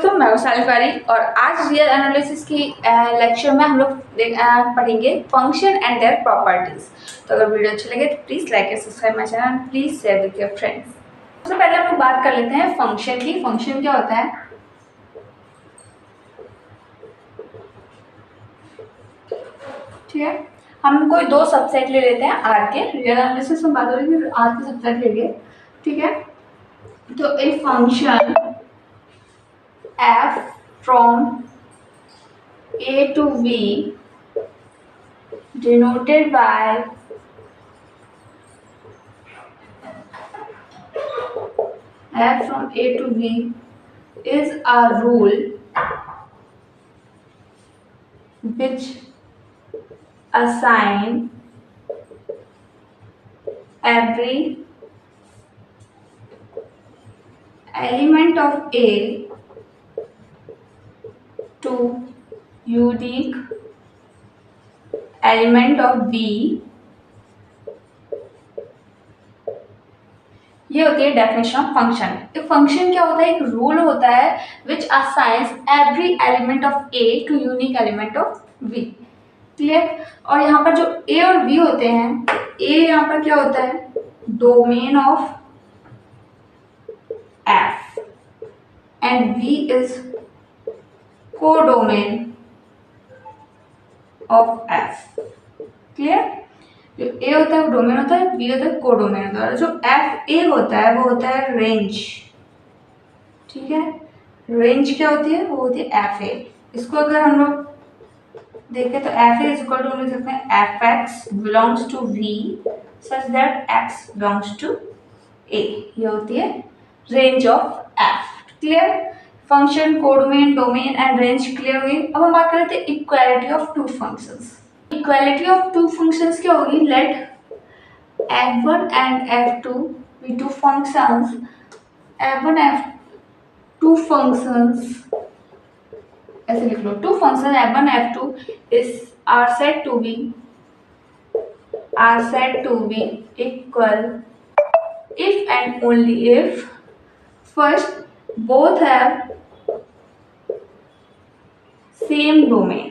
दोस्तों, मैं वैशाली फारी और आज रियल एनालिसिस की लेक्चर में हम लोग पढ़ेंगे फंक्शन एंड देयर प्रॉपर्टीज। तो अगर वीडियो अच्छी लगे तो please like and subscribe my channel, please share with your friends. सबसे पहले हम लोग बात कर लेते हैं फंक्शन की। फंक्शन क्या होता है? ठीक है, हम कोई दो सबसेट ले लेते हैं आर के। रियल एनालिसिस में बात हो रही है, आर के सबसेट लेंगे। ठीक है, तो a function f from a to v denoted by f from a to v is a rule which assign every element of a to unique element of b। ये होती है डेफिनेशन ऑफ फंक्शन। एक function क्या होता है? एक rule होता है which assigns every element of A to unique element of B. Clear? और यहाँ पर जो ए और बी होते हैं, ए यहाँ पर क्या होता है? Domain of f and b is codomain of f. Clear? जो ए होता है वो डोमेन होता है, बी होता है कोडोमेन होता है। जो एफ ए होता है वो होता है रेंज। ठीक है, रेंज क्या होती है? वो होती है एफ ए। इसको अगर हम लोग देखें तो f A is equal to लिख सकते हैं f x belongs to V such that x belongs to A. ये होती है range of f. Clear? Function, codomain, domain and range clear हुई। अब हम बात कर रहे थे equality of two functions. Equality of two functions क्या होगी? Let f1 and f2 be two functions। f1 f2 functions ऐसे लिख लो, two functions f1 f2 are said to be equal if and only if first both have same domain।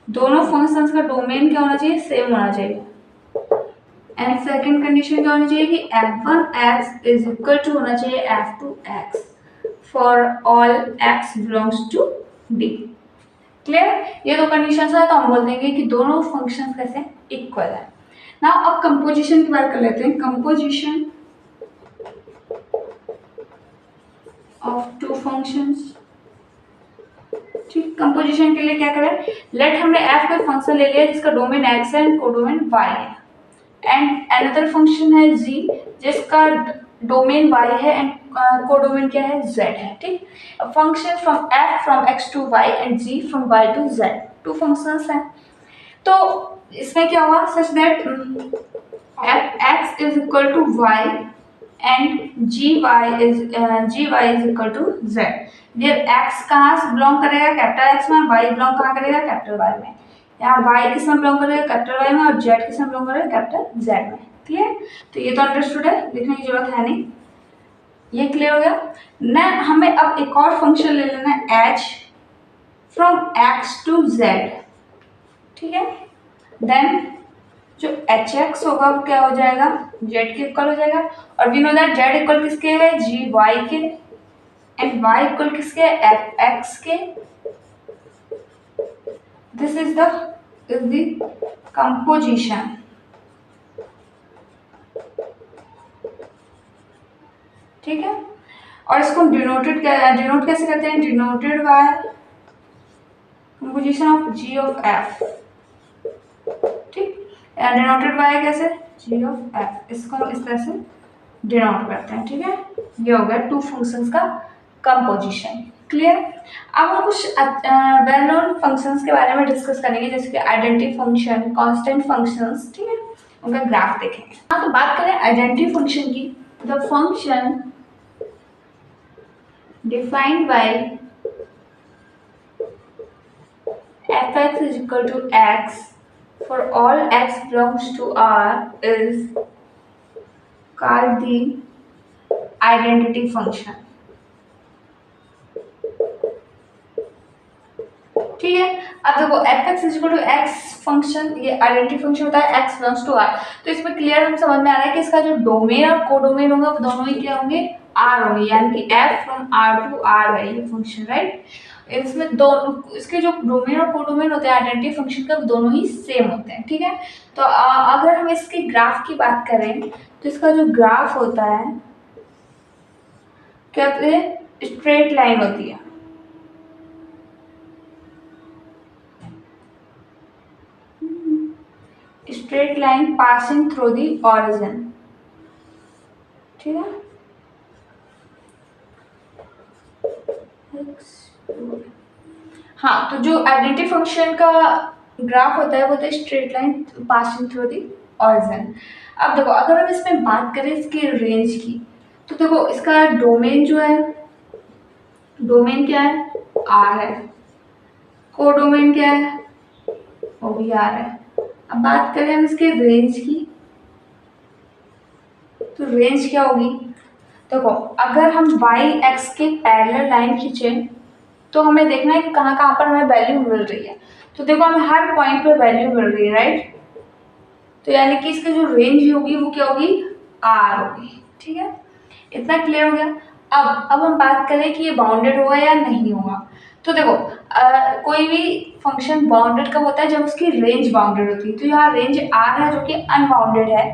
दोनों functions का domain क्या होना चाहिए? Same होना चाहिए। And second condition क्या होनी चाहिए कि f1x इज इक्वल टू होना चाहिए f2x for all x belongs to d। Clear? ये दो कंडीशंस है तो हम बोल देंगे कि दोनों फंक्शंस कैसे इक्वल है। नाउ अब कंपोजिशन की बात कर लेते हैं। Composition of two functions. ठीक, कंपोजिशन के लिए क्या करें? लेट हमने f का फंक्शन ले लिया जिसका डोमेन x है एंड कोडोमेन y है, एंड अनदर फंक्शन है g जिसका डोमेन y है एंड कोडोमेन क्या है? z है। ठीक, function from f from x to y and g from y to z, two functions हैं। तो इसमें क्या हुआ? Such that f(x) is equal to y and gy is equal to z। ये x कहाँ से बिलोंग करेगा? कैपिटल x में। y बिलोंग कहाँ करेगा? कैपिटल y में। यहाँ y किस में बिलोंग करेगा? कैपिटल y में। और z किस में बिलोंग करेगा? कैपिटल z में। क्लियर? तो ये तो अंडरस्टूड है, लिखने की जरूरत है नहीं। ये क्लियर हो गया ना? हमें अब एक और फंक्शन ले लेना है h from x to z। ठीक है, देन जो hx होगा वो क्या हो जाएगा? z के इक्वल हो जाएगा। और we know that z equal किसके है? gy के, एंड y इक्वल किसके है? fx के। This is the composition. ठीक है, और इसको डिनोट कैसे करते हैं? Denoted by composition of g of f। ठीक, डिनोटेड बाय कैसे? g of f। इसको हम इस तरह से डिनोट करते हैं। ठीक है, ये हो गया टू फंक्शंस का कंपोजिशन। क्लियर? अब हम कुछ वेल नोन फंक्शंस के बारे में डिस्कस करेंगे, जैसे कि आइडेंटिटी फंक्शन, कांस्टेंट फंक्शंस। ठीक है, उनका ग्राफ देखेंगे। हाँ, तो बात करें आइडेंटिटी फंक्शन की। The function defined by f(x) is equal to x for all x belongs to R is called the identity function। ठीक है। अब देखो f x is equal to x function, ये आइडेंटिटी फंक्शन होता है, x belongs to are. तो इसमें clear हम समझ में आ रहा है कि इसका जो डोमेन और कोडोमेन होगा वो दोनों ही क्या होंगे, आर होंगे, यानी कि f from R to R है ये फंक्शन, राइट। इसमें दोनों इसके जो डोमेन और कोडोमेन होते हैं आइडेंटिटी फंक्शन का, दोनों ही सेम होते हैं, ठीक है। तो अगर हम इसके ग्राफ की बात करें तो इसका जो ग्राफ होता है क्या होते हैं, स्ट्रेट लाइन होती है, straight line passing through the origin, ठीक है। हाँ, तो जो आइडेंटिटी फंक्शन का ग्राफ होता है वो होता है straight line passing through the origin. अब देखो अगर हम इसमें बात करें इसकी रेंज की, तो देखो इसका डोमेन जो है, डोमेन क्या है, आर है, कोडोमेन क्या है, वो भी आर है। अब बात करें हम इसके रेंज की, तो रेंज क्या होगी, देखो अगर हम y x के पैरेलल लाइन खींचें तो हमें देखना है कि कहाँ कहाँ पर हमें वैल्यू मिल रही है। तो देखो हमें हर पॉइंट पे वैल्यू मिल रही है, राइट। तो यानी कि इसकी जो रेंज होगी वो क्या होगी, r होगी, ठीक है। इतना क्लियर हो गया। अब हम बात करें कि ये बाउंडेड होगा या नहीं होगा। तो देखो कोई भी फंक्शन बाउंडेड कब होता है, जब उसकी रेंज बाउंडेड होती है। तो यहाँ रेंज r है जो कि अनबाउंडेड है,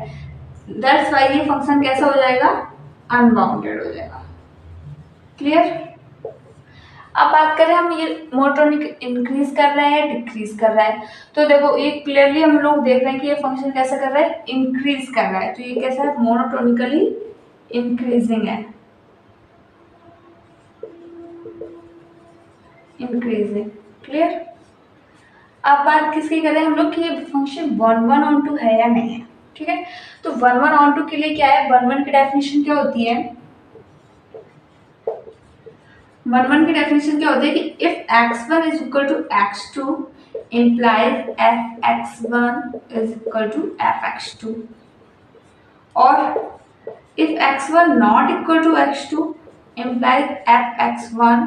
दैट्स वाई ये फंक्शन कैसा हो जाएगा, अनबाउंडेड हो जाएगा, क्लियर। अब बात करें हम ये मोनोटोनिक इंक्रीज कर रहे हैं डिक्रीज कर रहा है, तो देखो ये क्लियरली हम लोग देख रहे हैं कि ये फंक्शन कैसा कर रहा है, इंक्रीज कर रहा है। तो ये कैसा है, मोनोटोनिकली इंक्रीजिंग है, इंक्रीजिंग, क्लियर। अब बात किसकी करें हम लोग कि ये फंक्शन 1 1 ऑन 2 है या नहीं है, ठीक है। तो 1 1 ऑन 2 के लिए क्या है, 1 1 की डेफिनेशन क्या होती है, 1 1 की डेफिनेशन क्या होती है कि if x1 is equal to x2 implies fx1 is equal to fx2, और if x1 not equal to x2 implies fx1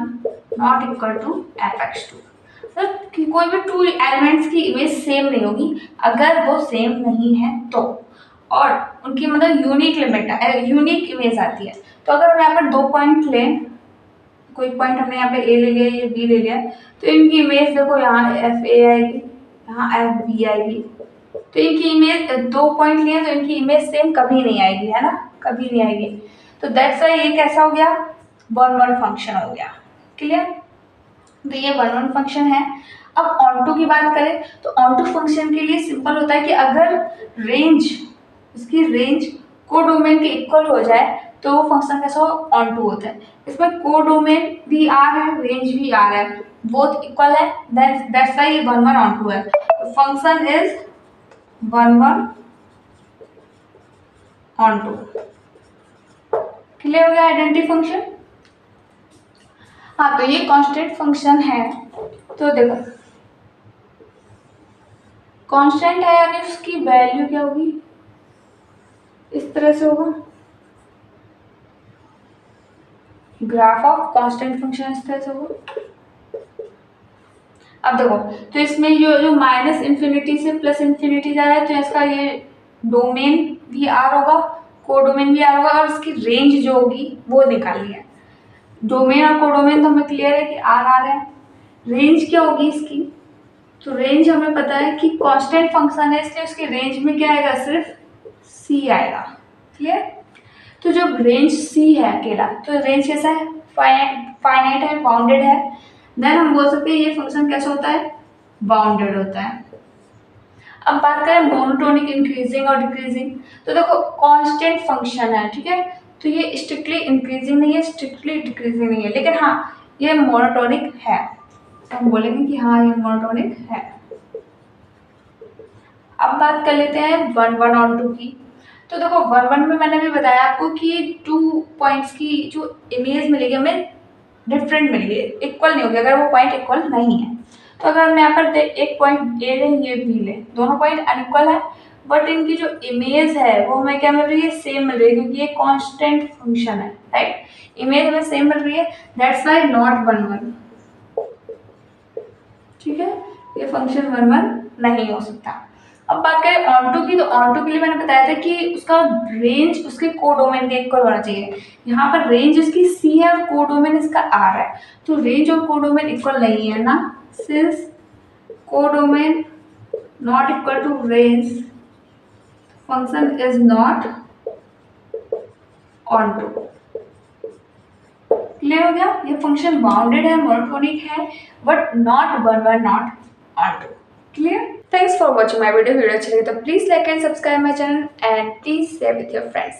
not equal to fx2। मतलब कि कोई भी टू एलिमेंट्स की इमेज सेम नहीं होगी, अगर वो सेम नहीं है तो, और उनकी मतलब यूनिक लिमिट यूनिक इमेज आती है। तो अगर हम यहाँ पर 2 पॉइंट लें, कोई पॉइंट हमने यहाँ पे ए ले लिया, ये बी ले लिया, तो इनकी इमेज देखो यहाँ एफ ए आएगी, यहाँ एफ बी आएगी। तो इनकी इमेज 2 पॉइंट लिए तो इनकी इमेज सेम कभी नहीं आएगी, है ना, कभी नहीं आएगी। तो दैट्स वाई ये कैसा हो गया, 1 1 फंक्शन हो गया, क्लियर। तो ये 1 1 फंक्शन है। अब ऑनटू की बात करें तो ऑनटू फंक्शन के लिए सिंपल होता है कि अगर रेंज, इसकी रेंज कोडोमेन के इक्वल हो जाए तो वो फंक्शन कैसा हो, ऑनटू होता है। इसमें कोडोमेन भी आर है, रेंज भी आर है, बोथ इक्वल है, दैट्स व्हाई ये 1 1 ऑनटू है। फंक्शन इज 1 1 ऑनटू, क्लियर हो गया आइडेंटिटी फंक्शन। हाँ, तो ये कांस्टेंट फंक्शन है। तो देखो कांस्टेंट है यानी उसकी वैल्यू क्या होगी, इस तरह से होगा, ग्राफ ऑफ कांस्टेंट फंक्शन इस तरह से होगा। अब देखो तो इसमें जो माइनस इन्फिनिटी से प्लस इन्फिनिटी जा रहा है, तो इसका ये डोमेन भी आर होगा, कोडोमेन भी आर होगा, और इसकी रेंज जो होगी वो निकालनी है। डोमेन और कोडोमेन तो हमें क्लियर है कि आर आर है। रेंज क्या होगी इसकी, तो रेंज हमें पता है कि कांस्टेंट फंक्शन है, इसलिए उसकी रेंज में क्या आएगा, सिर्फ सी आएगा, क्लियर। तो जब रेंज सी है अकेला, तो रेंज कैसा है, फाइनाइट है, बाउंडेड है, देन हम बोल सकते हैं ये फंक्शन कैसा होता है, बाउंडेड होता है। अब बात करें मोनोटोनिक इंक्रीजिंग और डिक्रीजिंग, तो देखो कांस्टेंट फंक्शन है, ठीक है, तो ये स्ट्रिक्टली इंक्रीजिंग नहीं है, स्ट्रिक्टली डिक्रीजिंग नहीं है, लेकिन हाँ ये मोनोटोनिक है, तो हम बोलेंगे कि हाँ ये मोनोटोनिक है। अब बात कर लेते हैं 1 1 और 2 की। तो देखो 1 1 में मैंने भी बताया आपको कि 2 पॉइंट्स की जो इमेज मिलेगी हमें डिफरेंट मिलेगी, इक्वल नहीं होगी अगर वो पॉइंट इक्वल नहीं है। तो अगर हम यहाँ पर एक पॉइंट ए लें, ये बी लें, दोनों पॉइंट अनइक्वल है, बट इनकी जो इमेज है वो हमें क्या मिल रही है, सेम मिल रही है, क्योंकि ये कांस्टेंट फंक्शन है, राइट। इमेज हमें सेम मिल रही है, दैट्स वाई नॉट 1 1, ठीक है, ये फंक्शन 1 नहीं हो सकता। अब बात करें ऑन टू की, तो ऑन टू के लिए मैंने बताया था कि उसका रेंज उसके कोडोमेन के इक्वल होना चाहिए। यहाँ पर रेंज इसकी सी है और कोडोमेन इसका आर है, तो रेंज और कोडोमेन इक्वल नहीं है ना, since codomain not equal to range, function is not onto. Clear हो गया, ये फंक्शन बाउंडेड है, मोनोटोनिक है, but not 1 not onto. Clear? Thanks for watching my video. Video अच्छा लगे तो please like and subscribe my channel and please share with your friends.